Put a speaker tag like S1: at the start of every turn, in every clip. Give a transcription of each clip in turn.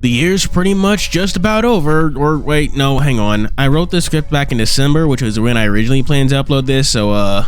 S1: The year's pretty much just about over, or wait, no, hang on. I wrote this script back in December, which was when I originally planned to upload this, so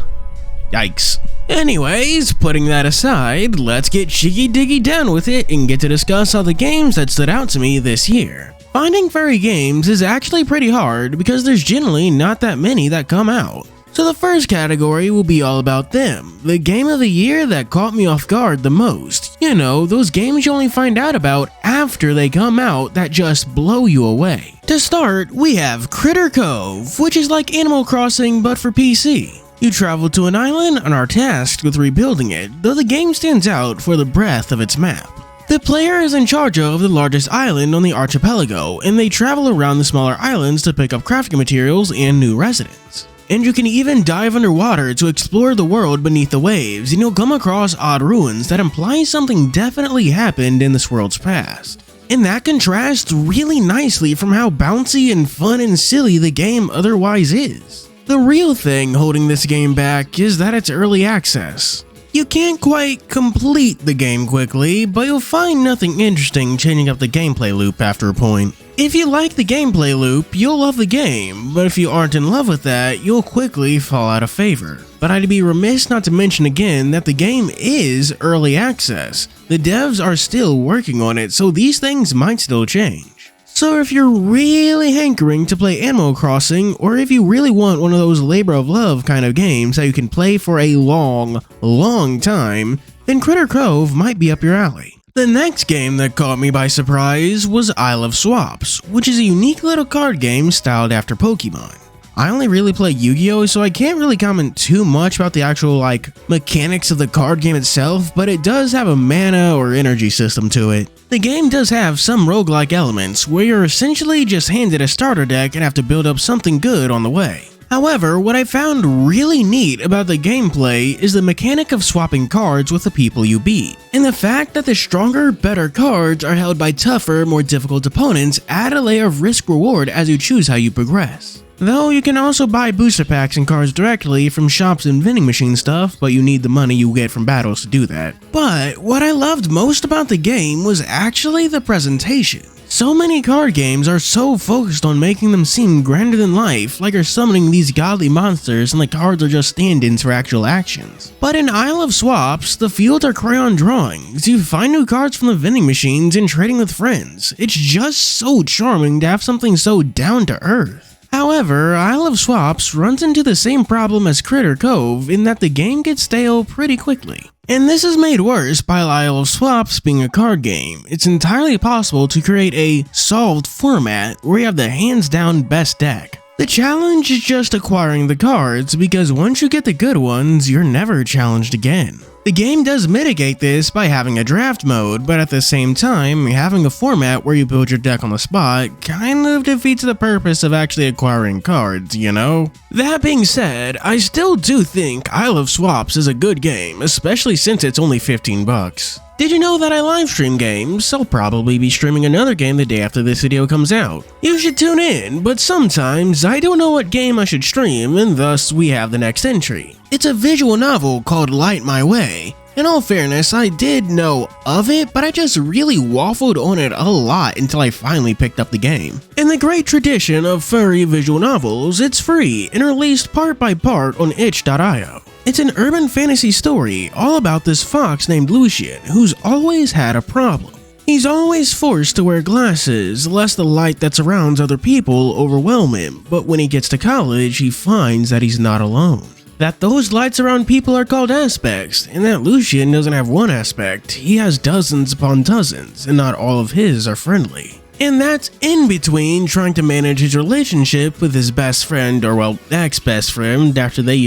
S1: yikes. Anyways, putting that aside, let's get jiggy diggy down with it and get to discuss all the games that stood out to me this year. Finding furry games is actually pretty hard because there's generally not that many that come out. So the first category will be all about them, the game of the year that caught me off guard the most. You know, those games you only find out about after they come out that just blow you away. To start, we have Critter Cove, which is like Animal Crossing but for PC. You travel to an island and are tasked with rebuilding it, though the game stands out for the breadth of its map. The player is in charge of the largest island on the archipelago, and they travel around the smaller islands to pick up crafting materials and new residents. And you can even dive underwater to explore the world beneath the waves, and you'll come across odd ruins that imply something definitely happened in this world's past. And that contrasts really nicely from how bouncy and fun and silly the game otherwise is. The real thing holding this game back is that it's early access. You can't quite complete the game quickly, but you'll find nothing interesting changing up the gameplay loop after a point. If you like the gameplay loop, you'll love the game, but if you aren't in love with that, you'll quickly fall out of favor. But I'd be remiss not to mention again that the game is early access. The devs are still working on it, so these things might still change. So if you're really hankering to play Animal Crossing, or if you really want one of those labor of love kind of games that you can play for a long time, then Critter Cove might be up your alley. The next game that caught me by surprise was Isle of Swaps, which is a unique little card game styled after Pokemon. I only really play Yu-Gi-Oh, so I can't really comment too much about the actual mechanics of the card game itself, but it does have a mana or energy system to it. The game does have some roguelike elements where you're essentially just handed a starter deck and have to build up something good on the way. However, what I found really neat about the gameplay is the mechanic of swapping cards with the people you beat, and the fact that the stronger, better cards are held by tougher, more difficult opponents add a layer of risk-reward as you choose how you progress. Though you can also buy booster packs and cards directly from shops and vending machine stuff, but you need the money you get from battles to do that. But what I loved most about the game was actually the presentation. So many card games are so focused on making them seem grander than life, like you're summoning these godly monsters and the cards are just stand-ins for actual actions. But in Isle of Swaps, the fields are crayon drawings, you find new cards from the vending machines and trading with friends. It's just so charming to have something so down to earth. However, Isle of Swaps runs into the same problem as Critter Cove in that the game gets stale pretty quickly. And this is made worse by Isle of Swaps being a card game. It's entirely possible to create a solved format where you have the hands down best deck. The challenge is just acquiring the cards, because once you get the good ones, you're never challenged again. The game does mitigate this by having a draft mode, but at the same time, having a format where you build your deck on the spot kind of defeats the purpose of actually acquiring cards, you know? That being said, I still do think Isle of Swaps is a good game, especially since it's only 15 bucks. Did you know that I live stream games? I'll probably be streaming another game the day after this video comes out. You should tune in, but sometimes I don't know what game I should stream, and thus we have the next entry. It's a visual novel called Light My Way. In all fairness, I did know of it, but I just really waffled on it a lot until I finally picked up the game. In the great tradition of furry visual novels, it's free and released part by part on itch.io. It's an urban fantasy story all about this fox named Lucian who's always had a problem. He's always forced to wear glasses lest the light that surrounds other people overwhelm him, but when he gets to college he finds that he's not alone. That those lights around people are called aspects, and that Lucian doesn't have one aspect, he has dozens upon dozens, and not all of his are friendly. And that's in between trying to manage his relationship with his best friend, or well, ex-best friend, after they,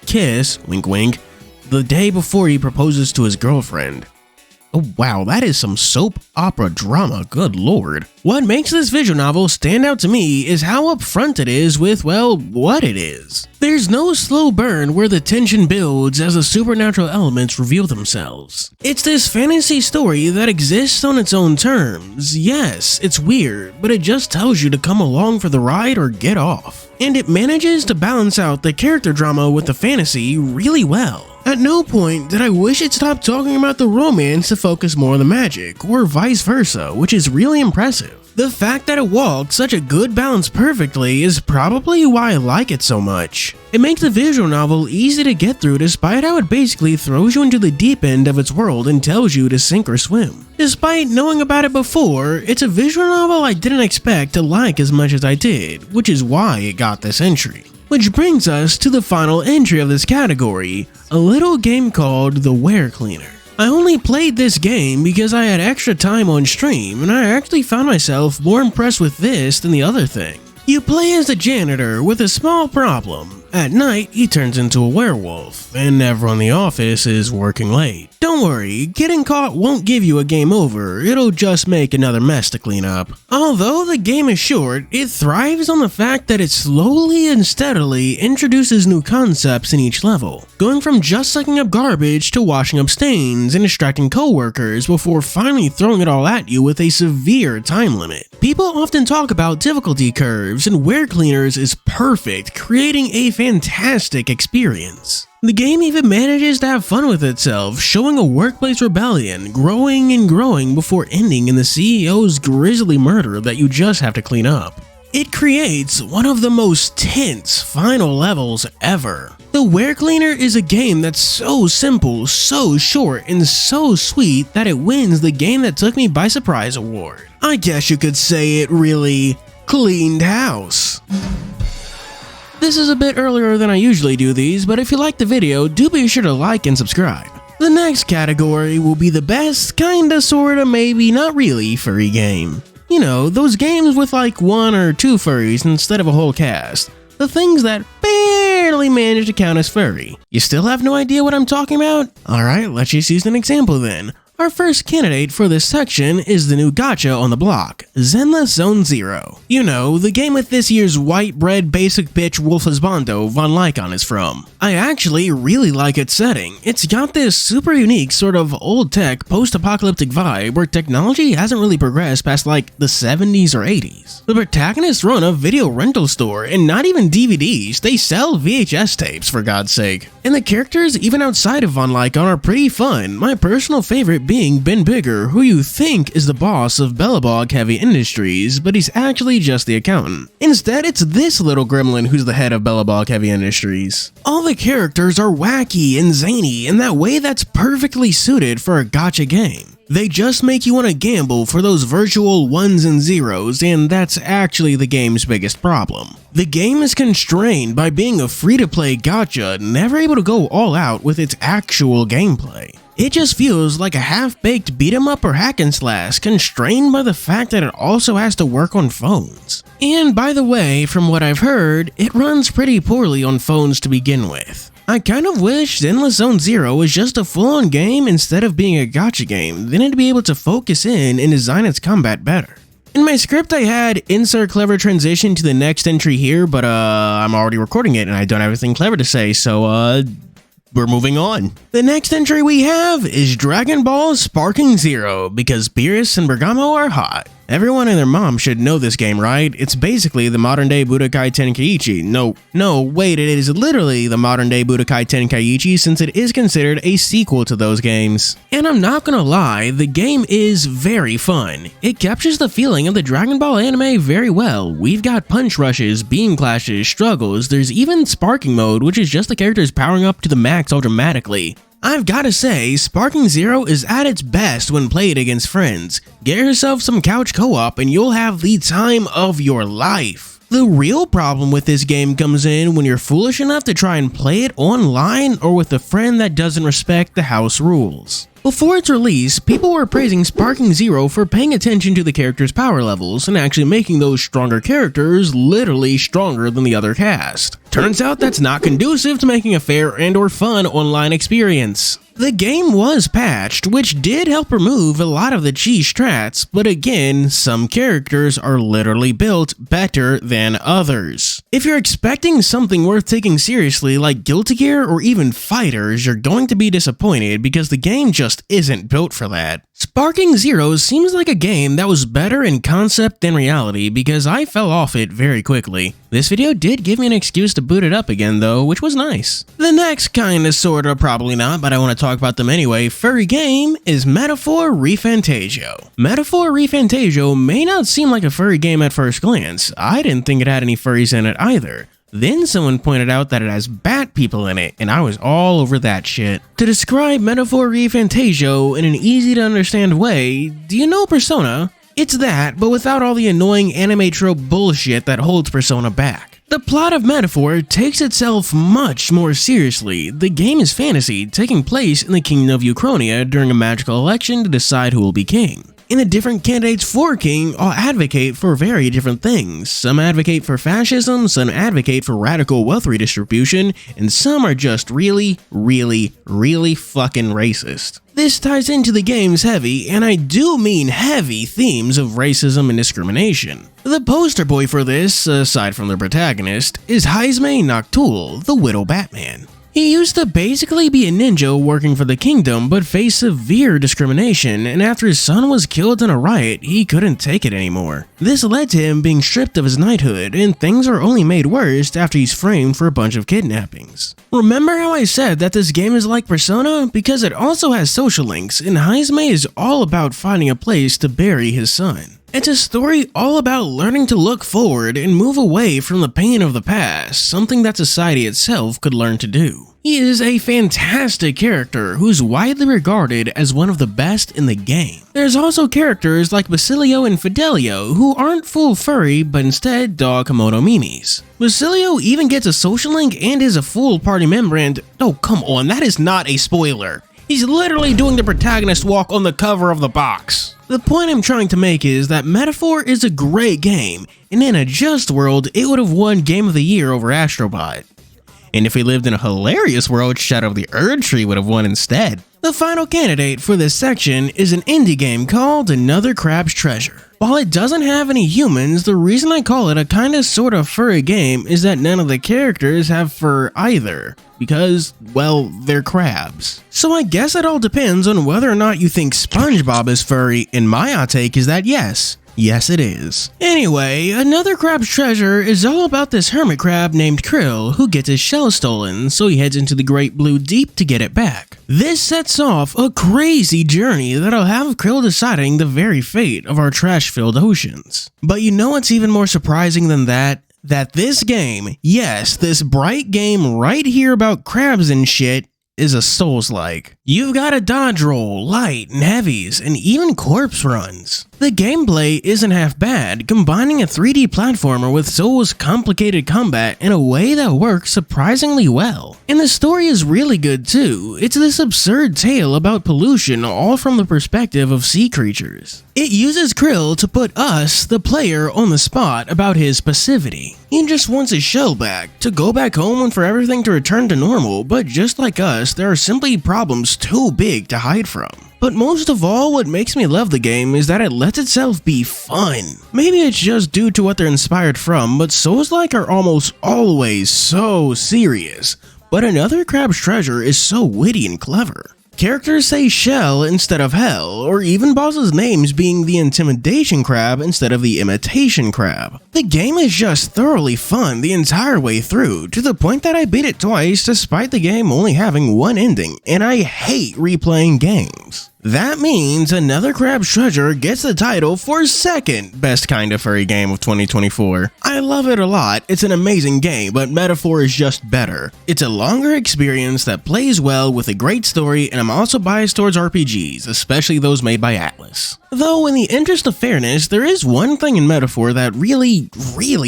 S1: kiss, wink wink, the day before he proposes to his girlfriend. Oh wow, that is some soap opera drama, good lord. What makes this visual novel stand out to me is how upfront it is with, well, what it is. There's no slow burn where the tension builds as the supernatural elements reveal themselves. It's this fantasy story that exists on its own terms. Yes, it's weird, but it just tells you to come along for the ride or get off. And it manages to balance out the character drama with the fantasy really well. At no point did I wish it stopped talking about the romance to focus more on the magic, or vice versa, which is really impressive. The fact that it walked such a good balance perfectly is probably why I like it so much. It makes the visual novel easy to get through despite how it basically throws you into the deep end of its world and tells you to sink or swim. Despite knowing about it before, it's a visual novel I didn't expect to like as much as I did, which is why it got this entry. Which brings us to the final entry of this category, a little game called The Ware Cleaner. I only played this game because I had extra time on stream, and I actually found myself more impressed with this than the other thing. You play as a janitor with a small problem. At night, he turns into a werewolf, and everyone in the office is working late. Don't worry, getting caught won't give you a game over, it'll just make another mess to clean up. Although the game is short, it thrives on the fact that it slowly and steadily introduces new concepts in each level, going from just sucking up garbage to washing up stains and distracting coworkers before finally throwing it all at you with a severe time limit. People often talk about difficulty curves, and Ware Cleaners is perfect, creating a fantastic experience. The game even manages to have fun with itself, showing a workplace rebellion, growing and growing before ending in the CEO's grisly murder that you just have to clean up. It creates one of the most tense final levels ever. The Ware Cleaner is a game that's so simple, so short, and so sweet that it wins the Game That Took Me By Surprise award. I guess you could say it really cleaned house. This is a bit earlier than I usually do these, but if you liked the video, do be sure to like and subscribe. The next category will be the best, kinda, sorta, maybe, not really furry game. You know, those games with like 1 or 2 furries instead of a whole cast. The things that barely manage to count as furry. You still have no idea what I'm talking about? Alright, let's just use an example then. Our first candidate for this section is the new gacha on the block, Zenless Zone Zero. You know, the game with this year's white bread basic bitch wolf husbando Von Lycon is from. I actually really like its setting. It's got this super unique sort of old tech post-apocalyptic vibe where technology hasn't really progressed past like the 70s or 80s. The protagonists run a video rental store, and not even DVDs, they sell VHS tapes for God's sake. And the characters even outside of Von Lycon are pretty fun, my personal favorite being Ben Bigger, who you think is the boss of Bellabog Heavy Industries, but he's actually just the accountant. Instead, it's this little gremlin who's the head of Bellabog Heavy Industries. All the characters are wacky and zany in that way that's perfectly suited for a gacha game. They just make you want to gamble for those virtual 1s and 0s, and that's actually the game's biggest problem. The game is constrained by being a free-to-play gacha, never able to go all out with its actual gameplay. It just feels like a half-baked beat-em-up or hack-and-slash constrained by the fact that it also has to work on phones. And by the way, from what I've heard, it runs pretty poorly on phones to begin with. I kind of wish Zenless Zone Zero was just a full-on game instead of being a gacha game, then it'd be able to focus in and design its combat better. In my script I had insert clever transition to the next entry here, but I'm already recording it and I don't have anything clever to say, so we're moving on. The next entry we have is Dragon Ball Sparking Zero, because Beerus and Bergamo are hot. Everyone and their mom should know this game, right? It's basically the modern day Budokai Tenkaichi. No, wait, it is literally the modern day Budokai Tenkaichi since it is considered a sequel to those games. And I'm not gonna lie, the game is very fun. It captures the feeling of the Dragon Ball anime very well. We've got punch rushes, beam clashes, struggles, there's even sparking mode, which is just the characters powering up to the max automatically. I've gotta say, Sparking Zero is at its best when played against friends. Get yourself some couch co-op and you'll have the time of your life. The real problem with this game comes in when you're foolish enough to try and play it online or with a friend that doesn't respect the house rules. Before its release, people were praising Sparking Zero for paying attention to the characters' power levels and actually making those stronger characters literally stronger than the other cast. Turns out that's not conducive to making a fair and or fun online experience. The game was patched, which did help remove a lot of the cheese strats, but again, some characters are literally built better than others. If you're expecting something worth taking seriously like Guilty Gear or even Fighters, you're going to be disappointed because the game just isn't built for that. Sparking Zero seems like a game that was better in concept than reality because I fell off it very quickly. This video did give me an excuse to boot it up again though, which was nice. The next kinda sorta probably not, but I want to talk about them anyway, furry game is Metaphor ReFantagio. Metaphor ReFantagio may not seem like a furry game at first glance. I didn't think it had any furries in it either. Then someone pointed out that it has bat people in it, and I was all over that shit. To describe Metaphor ReFantagio in an easy to understand way, do you know Persona? It's that, but without all the annoying anime trope bullshit that holds Persona back. The plot of Metaphor takes itself much more seriously. The game is fantasy, taking place in the kingdom of Uchronia during a magical election to decide who will be king. And the different candidates for king all advocate for very different things. Some advocate for fascism, some advocate for radical wealth redistribution, and some are just really fucking racist. This ties into the game's heavy, and I do mean heavy, themes of racism and discrimination. The poster boy for this, aside from the protagonist, is Housamo Noctul, the Widow Batman. He used to basically be a ninja working for the kingdom, but faced severe discrimination, and after his son was killed in a riot, he couldn't take it anymore. This led to him being stripped of his knighthood, and things are only made worse after he's framed for a bunch of kidnappings. Remember how I said that this game is like Persona? Because it also has social links, and Housamo is all about finding a place to bury his son. It's a story all about learning to look forward and move away from the pain of the past, something that society itself could learn to do. He is a fantastic character who's widely regarded as one of the best in the game. There's also characters like Basilio and Fidelio who aren't full furry but instead dog Komodo mimis. Basilio even gets a social link and is a full party member and oh come on, that is not a spoiler. He's literally doing the protagonist walk on the cover of the box. The point I'm trying to make is that Metaphor is a great game, and in a just world, it would have won Game of the Year over Astrobot. And if we lived in a hilarious world, Shadow of the Erdtree would have won instead. The final candidate for this section is an indie game called Another Crab's Treasure. While it doesn't have any humans, the reason I call it a kinda sorta furry game is that none of the characters have fur either. Because, well, they're crabs. So I guess it all depends on whether or not you think SpongeBob is furry, and my hot take is that yes. Yes, it is. Anyway, Another Crab's Treasure is all about this hermit crab named Krill who gets his shell stolen, so he heads into the Great Blue Deep to get it back. This sets off a crazy journey that'll have Krill deciding the very fate of our trash-filled oceans. But you know what's even more surprising than that? That this game, yes, this bright game right here about crabs and shit, is a Souls-like. You've got a dodge roll, light and heavies, and even corpse runs. The gameplay isn't half bad, combining a 3D platformer with Souls' complicated combat in a way that works surprisingly well. And the story is really good too. It's this absurd tale about pollution all from the perspective of sea creatures. It uses Krill to put us, the player, on the spot about his passivity. He just wants his shell back, to go back home and for everything to return to normal, but just like us, there are simply problems too big to hide from. But most of all, what makes me love the game is that it lets itself be fun. Maybe it's just due to what they're inspired from, but Souls-like are almost always so serious. But Another Crab's Treasure is so witty and clever. Characters say shell instead of hell, or even bosses' names being the intimidation crab instead of the imitation crab. The game is just thoroughly fun the entire way through, to the point that I beat it twice despite the game only having one ending, and I hate replaying games. That means Another Crab's Treasure gets the title for second best kind of furry game of 2024. I love it a lot, it's an amazing game, but Metaphor is just better. It's a longer experience that plays well with a great story, and I'm also biased towards RPGs, especially those made by Atlas. Though in the interest of fairness, there is one thing in Metaphor that really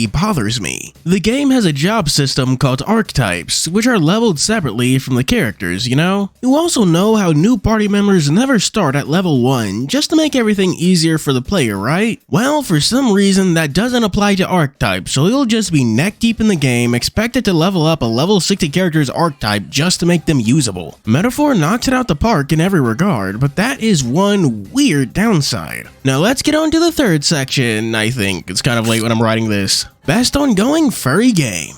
S1: bothers me. The game has a job system called archetypes, which are leveled separately from the characters, you know? You also know how new party members never start at level 1 just to make everything easier for the player, right? Well, for some reason that doesn't apply to archetypes, so you'll just be neck deep in the game expected to level up a level 60 character's archetype just to make them usable. Metaphor knocks it out the park in every regard, but that is one weird downside. Now let's get on to the third section. I think it's kind of late when I'm writing this. Best ongoing furry game.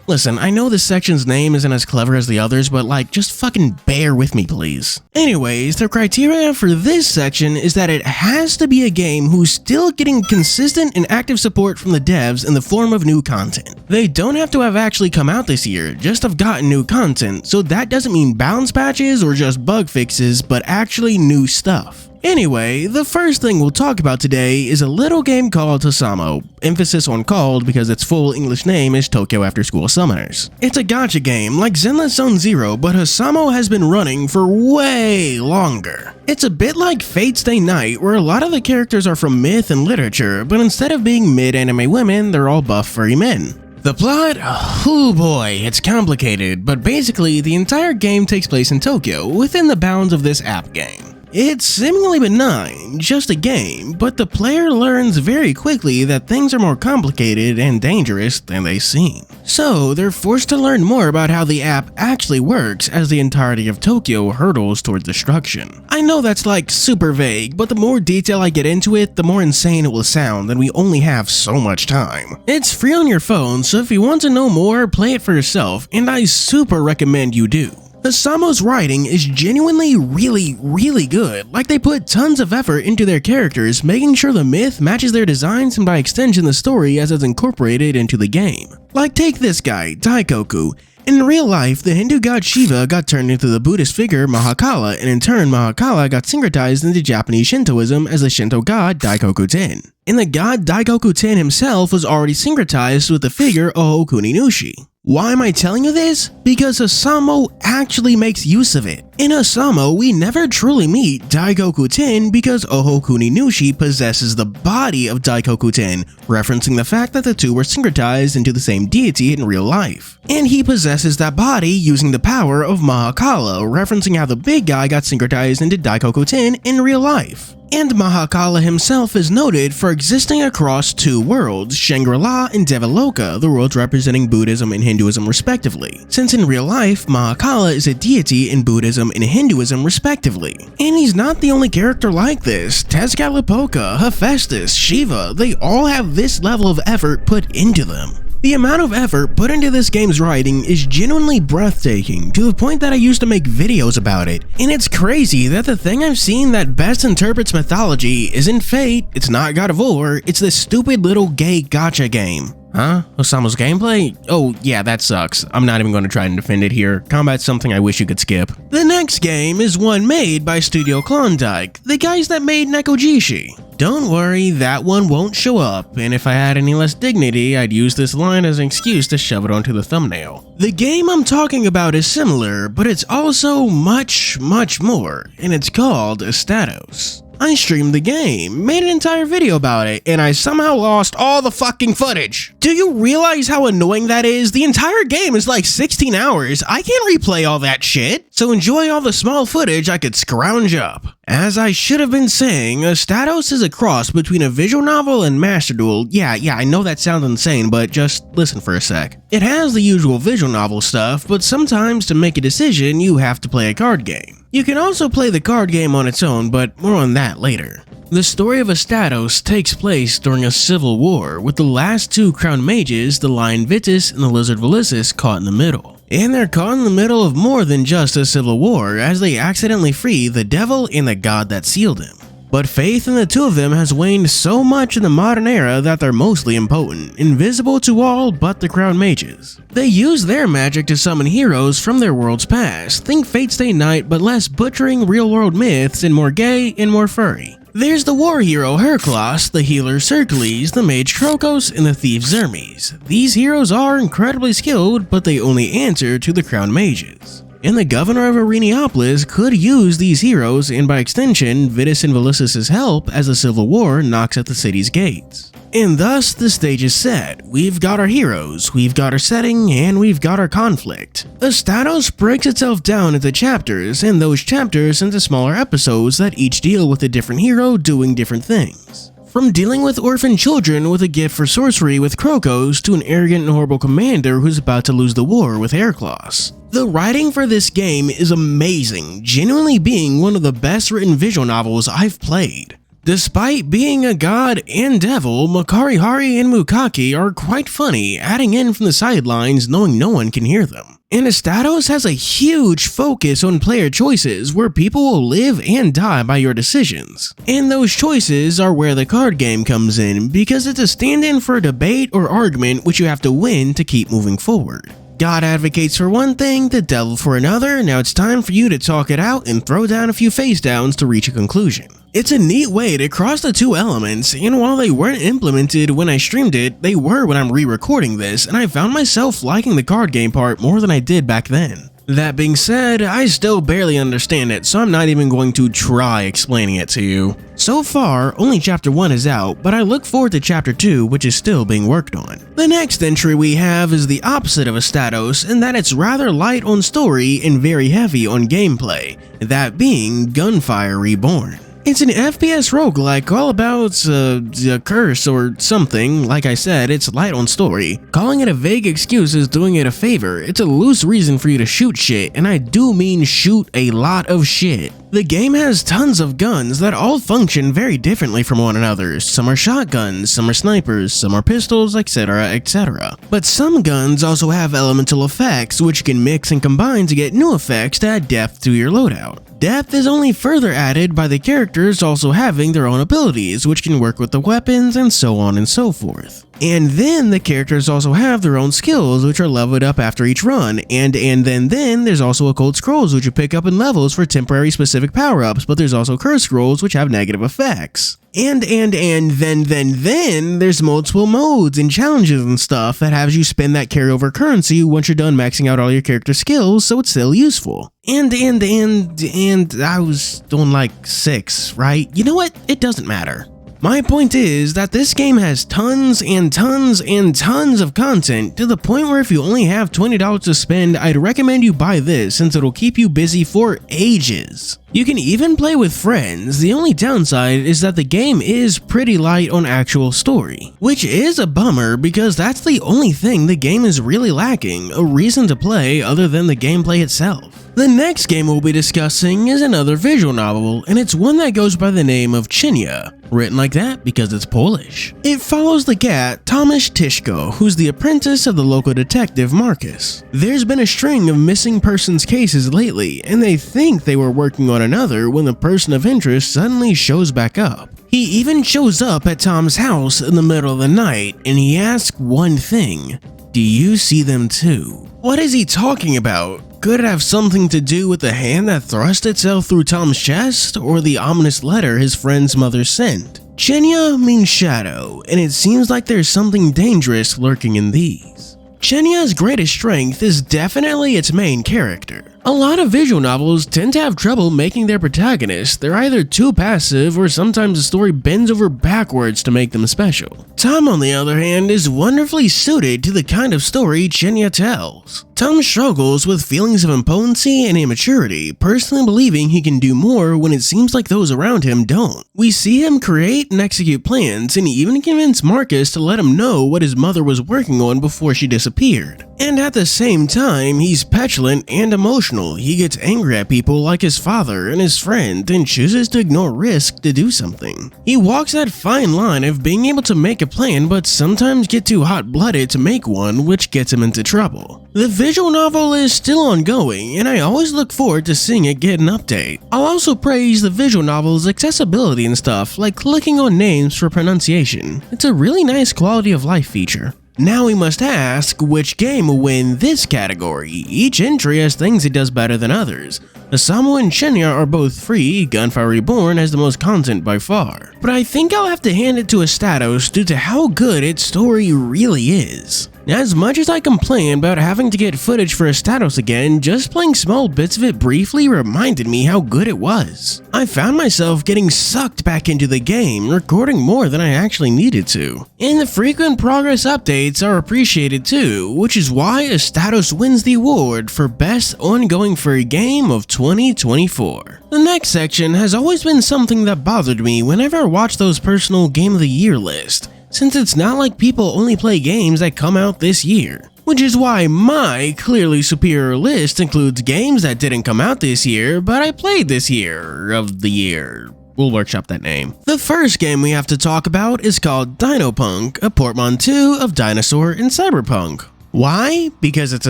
S1: Listen, I know this section's name isn't as clever as the others, but like, just fucking bear with me, please. Anyways, the criteria for this section is that it has to be a game who's still getting consistent and active support from the devs in the form of new content. They don't have to have actually come out this year, just have gotten new content, so that doesn't mean balance patches or just bug fixes, but actually new stuff. Anyway, the first thing we'll talk about today is a little game called Housamo, emphasis on called because its full English name is Tokyo After School Summoners. It's a gacha game like Zenless Zone Zero, but Housamo has been running for way longer. It's a bit like Fate's Day Night, where a lot of the characters are from myth and literature, but instead of being mid-anime women, they're all buff furry men. The plot? Oh boy, it's complicated, but basically the entire game takes place in Tokyo within the bounds of this app game. It's seemingly benign, just a game, but the player learns very quickly that things are more complicated and dangerous than they seem. So they're forced to learn more about how the app actually works as the entirety of Tokyo hurtles towards destruction. I know that's like super vague, but the more detail I get into it, the more insane it will sound, and we only have so much time. It's free on your phone, so if you want to know more, play it for yourself, and I super recommend you do. Housamo's writing is genuinely really good, like they put tons of effort into their characters, making sure the myth matches their designs and by extension the story as it's incorporated into the game. Like take this guy, Daikoku. In real life, the Hindu god Shiva got turned into the Buddhist figure Mahakala, and in turn Mahakala got syncretized into Japanese Shintoism as the Shinto god Daikoku-ten. And the god Daikoku-ten himself was already syncretized with the figure Ohokuni Nushi. Why am I telling you this? Because Housamo actually makes use of it. In Housamo, we never truly meet Daikoku-ten because Ohokuni Nushi possesses the body of Daikoku-ten, referencing the fact that the two were syncretized into the same deity in real life. And he possesses that body using the power of Mahakala, referencing how the big guy got syncretized into Daikoku-ten in real life. And Mahakala himself is noted for existing across two worlds, Shangri-La and Devaloka, the worlds representing Buddhism and Hinduism respectively, since in real life, Mahakala is a deity in Buddhism and Hinduism respectively. And he's not the only character like this. Tezcatlipoca, Hephaestus, Shiva, they all have this level of effort put into them. The amount of effort put into this game's writing is genuinely breathtaking, to the point that I used to make videos about it. And it's crazy that the thing I've seen that best interprets mythology isn't Fate, it's not God of War, it's this stupid little gay gacha game. Huh? Housamo's gameplay? Oh yeah, that sucks. I'm not even going to try and defend it here. Combat's something I wish you could skip. The next game is one made by Studio Klondike, the guys that made Nekojishi. Don't worry, that one won't show up, and if I had any less dignity, I'd use this line as an excuse to shove it onto the thumbnail. The game I'm talking about is similar, but it's also much more, and it's called Statos. I streamed the game, made an entire video about it, and I somehow lost all the fucking footage. Do you realize how annoying that is? The entire game is like 16 hours. I can't replay all that shit. So enjoy all the small footage I could scrounge up. As I should have been saying, Statos is a cross between a visual novel and Master Duel. Yeah, I know that sounds insane, but just listen for a sec. It has the usual visual novel stuff, but sometimes to make a decision, you have to play a card game. You can also play the card game on its own, but more on that later. The story of Statos takes place during a civil war, with the last two crowned mages, the Lion Vitus and the Lizard Valisis, caught in the middle. And they're caught in the middle of more than just a civil war, as they accidentally free the devil and the god that sealed him. But faith in the two of them has waned so much in the modern era that they're mostly impotent, invisible to all but the crowned mages. They use their magic to summon heroes from their world's past, think Fate's Day Night but less butchering real-world myths and more gay and more furry. There's the war hero Hercules, the healer Circles, the mage Krokos, and the thief Zermes. These heroes are incredibly skilled, but they only answer to the crowned mages. And the governor of Areneopolis could use these heroes and by extension Vitus and Valisis' help as the civil war knocks at the city's gates. And thus the stage is set. We've got our heroes, we've got our setting, and we've got our conflict. Statos breaks itself down into chapters, and those chapters into smaller episodes that each deal with a different hero doing different things. From dealing with orphan children with a gift for sorcery with Krokos to an arrogant and horrible commander who's about to lose the war with Hercules. The writing for this game is amazing, genuinely being one of the best written visual novels I've played. Despite being a god and devil, Makarihari and Mukaki are quite funny, adding in from the sidelines knowing no one can hear them. And Estados has a huge focus on player choices where people will live and die by your decisions. And those choices are where the card game comes in because it's a stand-in for a debate or argument which you have to win to keep moving forward. God advocates for one thing, the devil for another. Now it's time for you to talk it out and throw down a few face downs to reach a conclusion. It's a neat way to cross the two elements, and while they weren't implemented when I streamed it, they were when I'm re-recording this, and I found myself liking the card game part more than I did back then. That being said, I still barely understand it, so I'm not even going to try explaining it to you. So far, only Chapter 1 is out, but I look forward to Chapter 2, which is still being worked on. The next entry we have is the opposite of Estados, in that it's rather light on story and very heavy on gameplay, that being Gunfire Reborn. It's an FPS roguelike all about a curse or something. Like I said, it's light on story. Calling it a vague excuse is doing it a favor. It's a loose reason for you to shoot shit, and I do mean shoot a lot of shit. The game has tons of guns that all function very differently from one another. Some are shotguns, some are snipers, some are pistols, etc, etc. But some guns also have elemental effects which you can mix and combine to get new effects to add depth to your loadout. Depth is only further added by the characters also having their own abilities, which can work with the weapons and so on and so forth. And then the characters also have their own skills, which are leveled up after each run, and then there's also occult scrolls which you pick up in levels for temporary specific power-ups, but there's also curse scrolls which have negative effects. And then there's multiple modes and challenges and stuff that has you spend that carryover currency once you're done maxing out all your character skills, so it's still useful. And I was doing like 6, right? You know what? It doesn't matter. My point is that this game has tons and tons and tons of content to the point where if you only have $20 to spend, I'd recommend you buy this since it'll keep you busy for ages. You can even play with friends. The only downside is that the game is pretty light on actual story, which is a bummer because that's the only thing the game is really lacking, a reason to play other than the gameplay itself. The next game we'll be discussing is another visual novel, and it's one that goes by the name of Cienia, written like that because it's Polish. It follows the cat Tomasz Tyszko, who's the apprentice of the local detective Marcus. There's been a string of missing persons cases lately, and they think they were working on another when the person of interest suddenly shows back up. He even shows up at Tom's house in the middle of the night, and he asks one thing: do you see them too? What is he talking about? Could it have something to do with the hand that thrust itself through Tom's chest, or the ominous letter his friend's mother sent? Cienia means shadow, and it seems like there's something dangerous lurking in these. Cienia's greatest strength is definitely its main character. A lot of visual novels tend to have trouble making their protagonists. They're either too passive or sometimes the story bends over backwards to make them special. Tom, on the other hand, is wonderfully suited to the kind of story Cienia tells. Tom struggles with feelings of impotency and immaturity, personally believing he can do more when it seems like those around him don't. We see him create and execute plans, and even convince Marcus to let him know what his mother was working on before she disappeared. And at the same time, he's petulant and emotional. He gets angry at people like his father and his friend and chooses to ignore risk to do something. He walks that fine line of being able to make a plan but sometimes get too hot-blooded to make one, which gets him into trouble. The visual novel is still ongoing, and I always look forward to seeing it get an update. I'll also praise the visual novel's accessibility and stuff, like clicking on names for pronunciation. It's a really nice quality of life feature. Now we must ask, which game will win this category? Each entry has things it does better than others. Housamo and Cienia are both free, Gunfire Reborn has the most content by far. But I think I'll have to hand it to Estados due to how good its story really is. As much as I complain about having to get footage for Estados again, just playing small bits of it briefly reminded me how good it was. I found myself getting sucked back into the game, recording more than I actually needed to. And the frequent progress updates are appreciated too, which is why Estados wins the award for Best Ongoing Furry Game of 2024. The next section has always been something that bothered me whenever I watch those personal Game of the Year lists, since it's not like people only play games that come out this year. Which is why my clearly superior list includes games that didn't come out this year, but I played this year of the year. we'll workshop that name. The first game we have to talk about is called Dinopunk, a portmanteau of dinosaur and cyberpunk. Why? Because it's a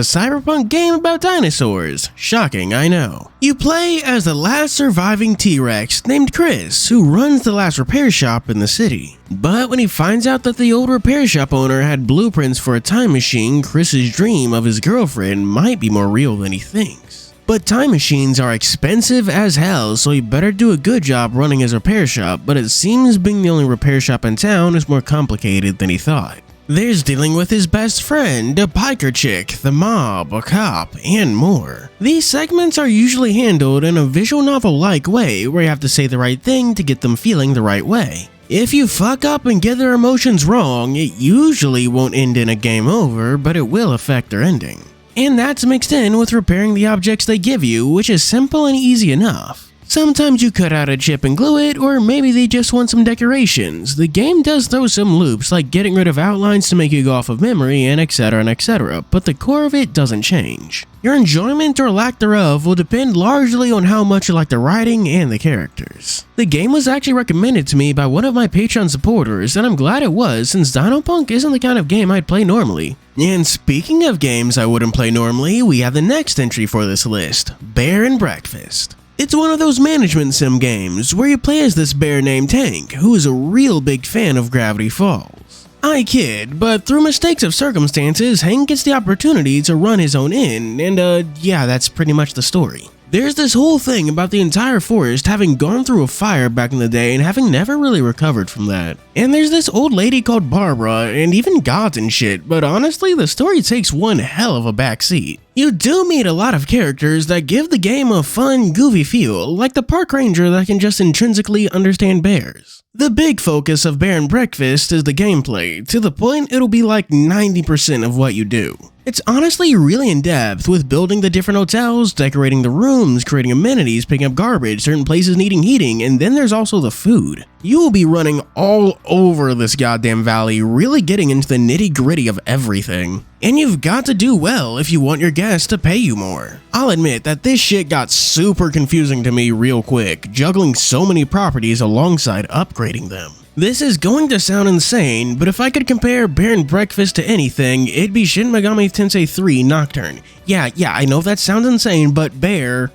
S1: cyberpunk game about dinosaurs. Shocking, I know. You play as the last surviving T-Rex named Chris, who runs the last repair shop in the city. But when he finds out that the old repair shop owner had blueprints for a time machine, Chris's dream of his girlfriend might be more real than he thinks. But time machines are expensive as hell, so he better do a good job running his repair shop, but it seems being the only repair shop in town is more complicated than he thought. There's dealing with his best friend, a biker chick, the mob, a cop, and more. These segments are usually handled in a visual novel-like way where you have to say the right thing to get them feeling the right way. If you fuck up and get their emotions wrong, it usually won't end in a game over, but it will affect their ending. And that's mixed in with repairing the objects they give you, which is simple and easy enough. Sometimes you cut out a chip and glue it, or maybe they just want some decorations. The game does throw some loops like getting rid of outlines to make you go off of memory and etc, but the core of it doesn't change. Your enjoyment or lack thereof will depend largely on how much you like the writing and the characters. The game was actually recommended to me by one of my Patreon supporters, and I'm glad it was since Dinopunk isn't the kind of game I'd play normally. And speaking of games I wouldn't play normally, we have the next entry for this list, Bear and Breakfast. It's one of those management sim games where you play as this bear named Tank, who is a real big fan of Gravity Falls. I kid, but through mistakes of circumstances, Hank gets the opportunity to run his own inn, and yeah, that's pretty much the story. There's this whole thing about the entire forest having gone through a fire back in the day and having never really recovered from that. And there's this old lady called Barbara, and even gods and shit, but honestly, the story takes one hell of a backseat. You do meet a lot of characters that give the game a fun, goofy feel, like the park ranger that can just intrinsically understand bears. The big focus of Bear and Breakfast is the gameplay, to the point it'll be like 90% of what you do. It's honestly really in-depth, with building the different hotels, decorating the rooms, creating amenities, picking up garbage, certain places needing heating, and then there's also the food. You will be running all over this goddamn valley, really getting into the nitty-gritty of everything. And you've got to do well if you want your guests to pay you more. I'll admit that this shit got super confusing to me real quick, juggling so many properties alongside upgrading them. This is going to sound insane, but if I could compare Bear and Breakfast to anything, it'd be Shin Megami Tensei 3 Nocturne. Yeah, I know that sounds insane, but bear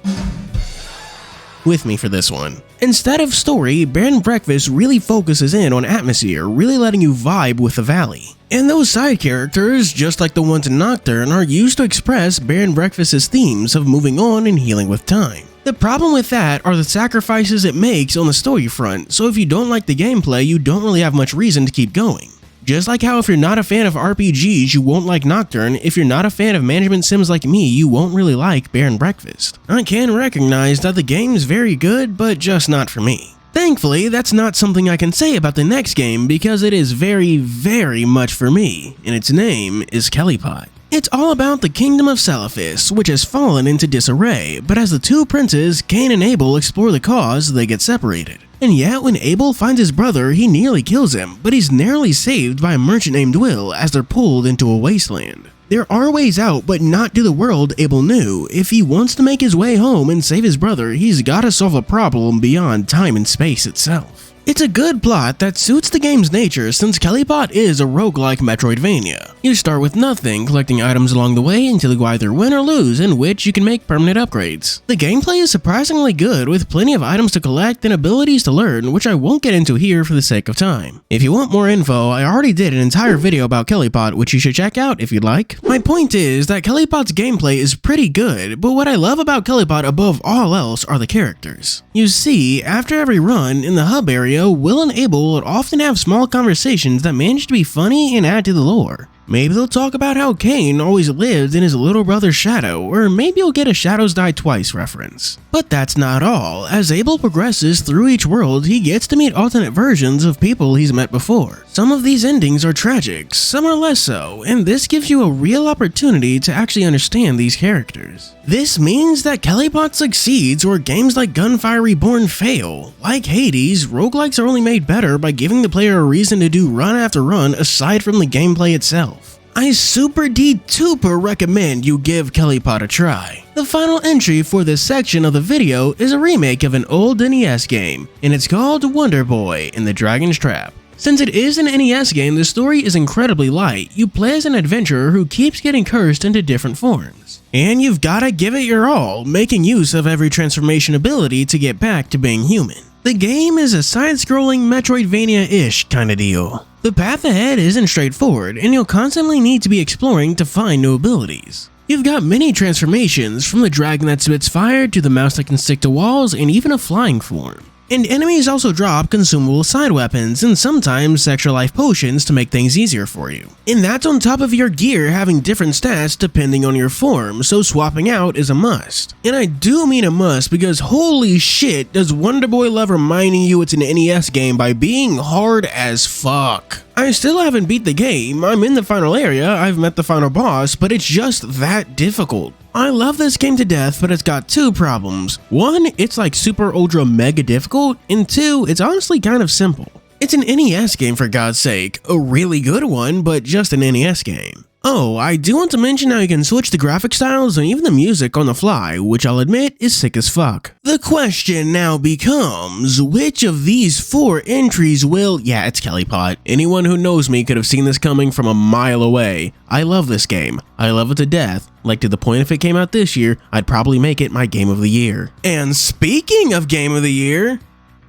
S1: with me for this one. Instead of story, Bear and Breakfast really focuses in on atmosphere, really letting you vibe with the valley. And those side characters, just like the ones in Nocturne, are used to express Bear and Breakfast's themes of moving on and healing with time. The problem with that are the sacrifices it makes on the story front, so if you don't like the gameplay, you don't really have much reason to keep going. Just like how if you're not a fan of RPGs, you won't like Nocturne, if you're not a fan of management sims like me, you won't really like Bear and Breakfast. I can recognize that the game's very good, but just not for me. Thankfully, that's not something I can say about the next game because it is very, very much for me, and its name is Kellypot. It's all about the kingdom of Celephus, which has fallen into disarray, but as the two princes, Cain and Abel, explore the cause, they get separated. And yet, when Abel finds his brother, he nearly kills him, but he's narrowly saved by a merchant named Will as they're pulled into a wasteland. There are ways out, but not to the world Abel knew. If he wants to make his way home and save his brother, he's gotta solve a problem beyond time and space itself. It's a good plot that suits the game's nature since Kellypot is a roguelike Metroidvania. You start with nothing, collecting items along the way until you either win or lose, in which you can make permanent upgrades. The gameplay is surprisingly good with plenty of items to collect and abilities to learn, which I won't get into here for the sake of time. If you want more info, I already did an entire video about Kellypot, which you should check out if you'd like. My point is that Kellypot's gameplay is pretty good, but what I love about Kellypot above all else are the characters. You see, after every run, in the hub area, Will and Abel would often have small conversations that manage to be funny and add to the lore. Maybe they'll talk about how Cain always lived in his little brother's shadow, or maybe you'll get a Shadows Die Twice reference. But that's not all. As Abel progresses through each world, he gets to meet alternate versions of people he's met before. Some of these endings are tragic, some are less so, and this gives you a real opportunity to actually understand these characters. This means that Kellypot succeeds where games like Gunfire Reborn fail. Like Hades, roguelikes are only made better by giving the player a reason to do run after run aside from the gameplay itself. I super duper recommend you give Kellypot a try. The final entry for this section of the video is a remake of an old NES game, and it's called Wonder Boy and the Dragon's Trap. Since it is an NES game, the story is incredibly light. You play as an adventurer who keeps getting cursed into different forms. And you've gotta give it your all, making use of every transformation ability to get back to being human. The game is a side-scrolling Metroidvania-ish kinda deal. The path ahead isn't straightforward, and you'll constantly need to be exploring to find new abilities. You've got many transformations, from the dragon that spits fire to the mouse that can stick to walls and even a flying form. And enemies also drop consumable side weapons and sometimes extra life potions to make things easier for you. And that's on top of your gear having different stats depending on your form, so swapping out is a must. And I do mean a must because holy shit does Wonder Boy love reminding you it's an NES game by being hard as fuck. I still haven't beat the game, I'm in the final area, I've met the final boss, but it's just that difficult. I love this game to death, but it's got two problems. One, it's like super ultra mega difficult, and two, it's honestly kind of simple. It's an NES game for God's sake, a really good one, but just an NES game. Oh, I do want to mention how you can switch the graphic styles and even the music on the fly, which I'll admit is sick as fuck. The question now becomes, which of these 4 entries will— yeah, it's Kellypot. Anyone who knows me could have seen this coming from a mile away. I love this game. I love it to death. Like, to the point if it came out this year, I'd probably make it my game of the year. And speaking of game of the year,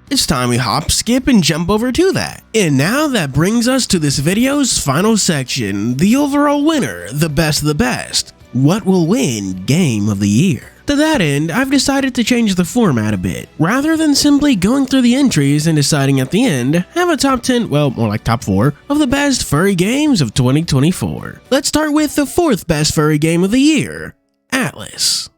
S1: it's time we hop, skip, and jump over to that. And now that brings us to this video's final section, the overall winner, the best of the best. What will win Game of the Year? To that end, I've decided to change the format a bit. Rather than simply going through the entries and deciding at the end, have a top 10, well, more like top 4, of the best furry games of 2024. Let's start with the 4th best furry game of the year, Atlas.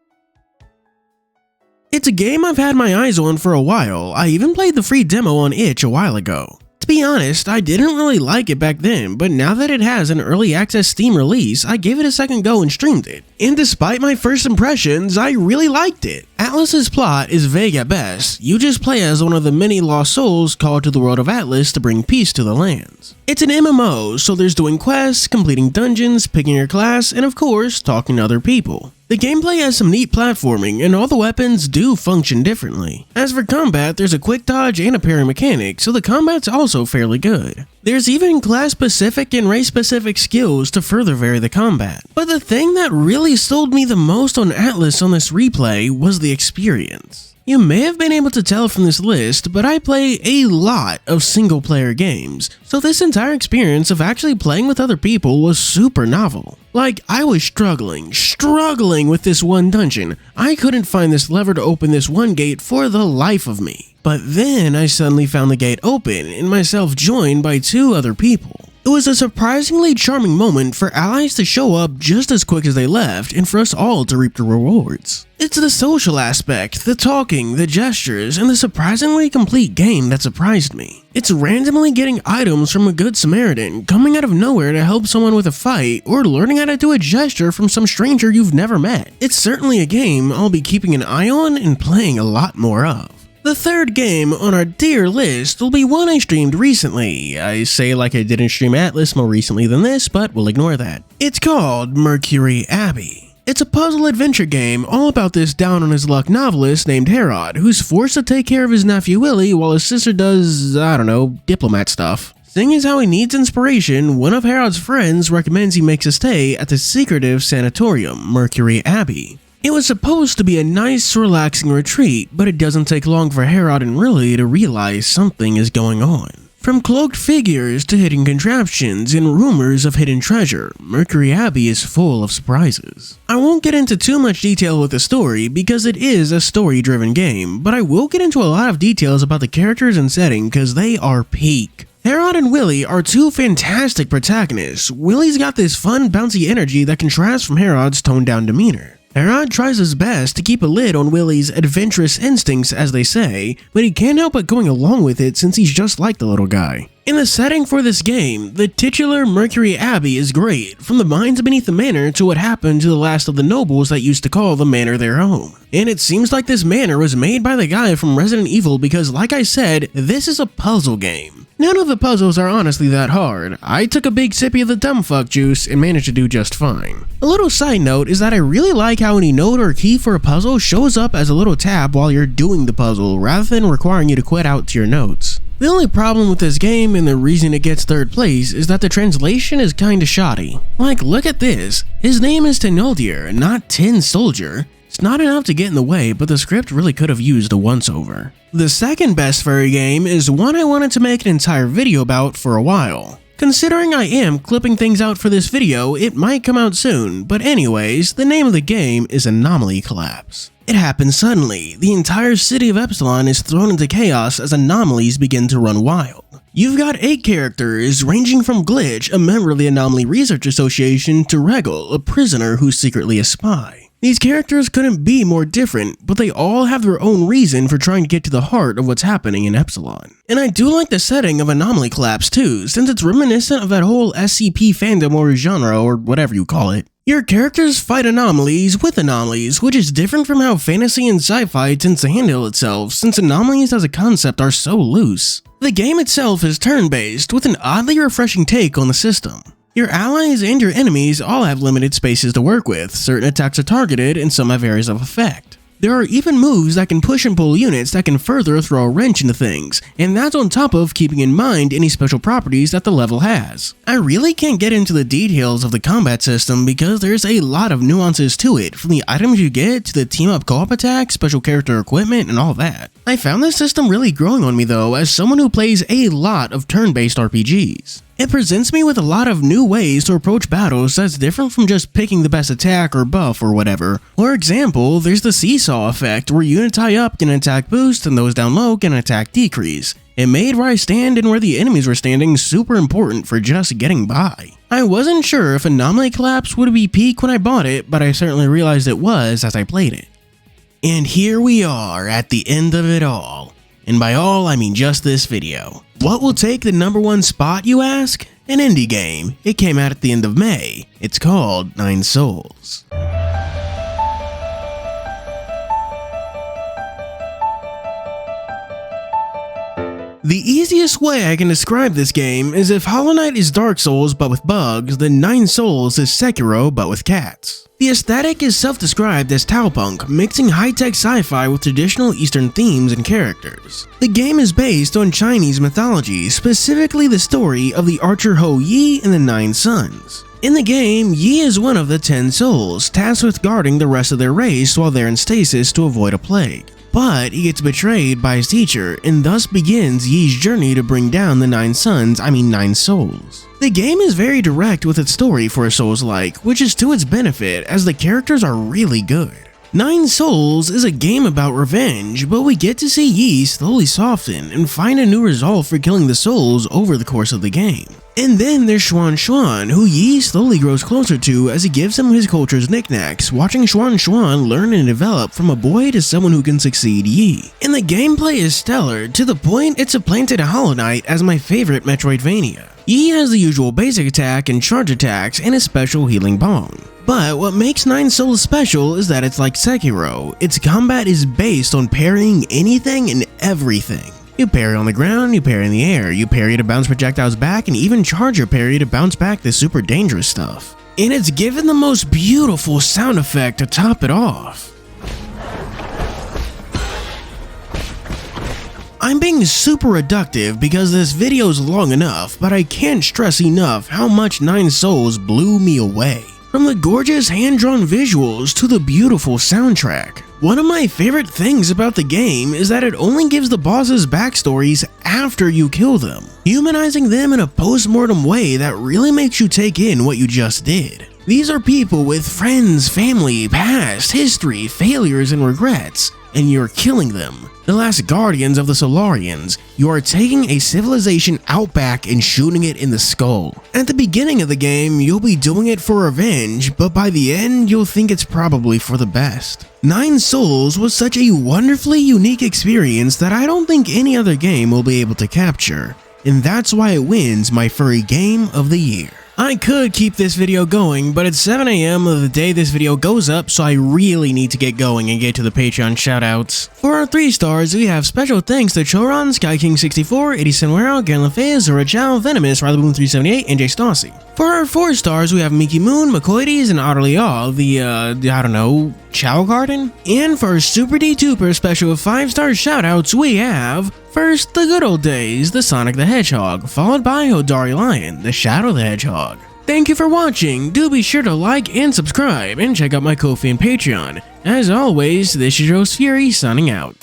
S1: It's a game I've had my eyes on for a while. I even played the free demo on itch a while ago. To be honest, I didn't really like it back then, but now that it has an early access Steam release, I gave it a second go and streamed it. And despite my first impressions, I really liked it. Atlas's plot is vague at best. You just play as one of the many lost souls called to the world of Atlas to bring peace to the lands. It's an MMO, so there's doing quests, completing dungeons, picking your class, and of course, talking to other people. The gameplay has some neat platforming, and all the weapons do function differently. As for combat, there's a quick dodge and a parry mechanic, so the combat's also fairly good. There's even class-specific and race-specific skills to further vary the combat. But the thing that really sold me the most on Atlas on this replay was the experience. You may have been able to tell from this list, but I play a lot of single-player games, so this entire experience of actually playing with other people was super novel. Like, I was struggling with this one dungeon. I couldn't find this lever to open this one gate for the life of me. But then I suddenly found the gate open and myself joined by 2 other people. It was a surprisingly charming moment for allies to show up just as quick as they left and for us all to reap the rewards. It's the social aspect, the talking, the gestures, and the surprisingly complete game that surprised me. It's randomly getting items from a good Samaritan, coming out of nowhere to help someone with a fight, or learning how to do a gesture from some stranger you've never met. It's certainly a game I'll be keeping an eye on and playing a lot more of. The 3rd game on our dear list will be one I streamed recently. I say like I didn't stream Atlas more recently than this, but we'll ignore that. It's called Mercury Abbey. It's a puzzle adventure game all about this down-on-his-luck novelist named Herod, who's forced to take care of his nephew Willie while his sister does, I don't know, diplomat stuff. Seeing as how he needs inspiration, one of Herod's friends recommends he makes a stay at the secretive sanatorium, Mercury Abbey. It was supposed to be a nice, relaxing retreat, but it doesn't take long for Herod and Willie to realize something is going on. From cloaked figures to hidden contraptions and rumors of hidden treasure, Mercury Abbey is full of surprises. I won't get into too much detail with the story because it is a story-driven game, but I will get into a lot of details about the characters and setting because they are peak. Herod and Willie are 2 fantastic protagonists. Willie's got this fun, bouncy energy that contrasts from Herod's toned-down demeanor. Herod tries his best to keep a lid on Willie's adventurous instincts, as they say, but he can't help but going along with it since he's just like the little guy. In the setting for this game, the titular Mercury Abbey is great, from the mines beneath the manor to what happened to the last of the nobles that used to call the manor their home. And it seems like this manor was made by the guy from Resident Evil because, like I said, this is a puzzle game. None of the puzzles are honestly that hard. I took a big sippy of the dumb fuck juice and managed to do just fine. A little side note is that I really like how any node or key for a puzzle shows up as a little tab while you're doing the puzzle rather than requiring you to quit out to your notes. The only problem with this game and the reason it gets third place is that the translation is kinda shoddy. Like, look at this. His name is Tenoldir, not Tin Soldier. It's not enough to get in the way, but the script really could have used a once-over. The second best furry game is one I wanted to make an entire video about for a while. Considering I am clipping things out for this video, it might come out soon, but anyways, the name of the game is Anomaly Collapse. It happens suddenly. The entire city of Epsilon is thrown into chaos as anomalies begin to run wild. You've got 8 characters, ranging from Glitch, a member of the Anomaly Research Association, to Regal, a prisoner who's secretly a spy. These characters couldn't be more different, but they all have their own reason for trying to get to the heart of what's happening in Epsilon. And I do like the setting of Anomaly Collapse too, since it's reminiscent of that whole SCP fandom or genre or whatever you call it. Your characters fight anomalies with anomalies, which is different from how fantasy and sci-fi tends to handle itself, since anomalies as a concept are so loose. The game itself is turn-based, with an oddly refreshing take on the system. Your allies and your enemies all have limited spaces to work with, certain attacks are targeted, and some have areas of effect. There are even moves that can push and pull units that can further throw a wrench into things, and that's on top of keeping in mind any special properties that the level has. I really can't get into the details of the combat system because there's a lot of nuances to it, from the items you get to the team-up co-op attack, special character equipment, and all that. I found this system really growing on me though, as someone who plays a lot of turn-based RPGs. It presents me with a lot of new ways to approach battles that's different from just picking the best attack or buff or whatever. For example, there's the seesaw effect where units high up get an attack boost and those down low get an attack decrease. It made where I stand and where the enemies were standing super important for just getting by. I wasn't sure if Anomaly Collapse would be peak when I bought it, but I certainly realized it was as I played it. And here we are at the end of it all. And by all, I mean just this video. What will take the #1 spot, you ask? An indie game. It came out at the end of May. It's called 9 Souls. The easiest way I can describe this game is if Hollow Knight is Dark Souls but with bugs, then 9 Souls is Sekiro but with cats. The aesthetic is self-described as Taopunk, mixing high-tech sci-fi with traditional Eastern themes and characters. The game is based on Chinese mythology, specifically the story of the archer Ho Yi and the 9 Sons. In the game, Yi is one of the 10 souls, tasked with guarding the rest of their race while they're in stasis to avoid a plague. But he gets betrayed by his teacher, and thus begins Yi's journey to bring down the 9 souls. The game is very direct with its story for a Souls-like, which is to its benefit as the characters are really good. 9 Souls is a game about revenge, but we get to see Yi slowly soften and find a new resolve for killing the souls over the course of the game. And then there's Xuan, who Yi slowly grows closer to as he gives him his culture's knickknacks, watching Xuan learn and develop from a boy to someone who can succeed Yi. And the gameplay is stellar, to the point it's supplanted Hollow Knight as my favorite Metroidvania. Yi has the usual basic attack and charge attacks and a special healing bong. But what makes 9 Souls special is that it's like Sekiro. Its combat is based on parrying anything and everything. You parry on the ground, you parry in the air, you parry to bounce projectiles back, and even charge your parry to bounce back the super dangerous stuff. And it's given the most beautiful sound effect to top it off. I'm being super reductive because this video's long enough, but I can't stress enough how much 9 Souls blew me away. From the gorgeous hand-drawn visuals to the beautiful soundtrack. One of my favorite things about the game is that it only gives the bosses backstories after you kill them, humanizing them in a post-mortem way that really makes you take in what you just did. These are people with friends, family, past, history, failures, and regrets, and you're killing them. The last guardians of the Solarians, you are taking a civilization out back and shooting it in the skull. At the beginning of the game, you'll be doing it for revenge, but by the end, you'll think it's probably for the best. 9 Souls was such a wonderfully unique experience that I don't think any other game will be able to capture. and that's why it wins my furry game of the year. I could keep this video going, but it's 7 AM of the day this video goes up, so I really need to get going and get to the Patreon shoutouts. For our 3 stars, we have special thanks to Choron, SkyKing64, 87 Werrell, Garen LaFayette, Zora Chow, Venomous, RiderBoom378, and Jay Stassi. For our 4 stars, we have Mickey Moon, McCoides, and Utterly All, the, I don't know, Chow Garden? And for our Super D2per special 5-star shoutouts, we have first, The Good Old Days, the Sonic the Hedgehog, followed by Hodari Lion, the Shadow the Hedgehog. Thank you for watching, do be sure to like and subscribe, and check out my Ko-fi and Patreon. As always, this is your host Fuuri, signing out.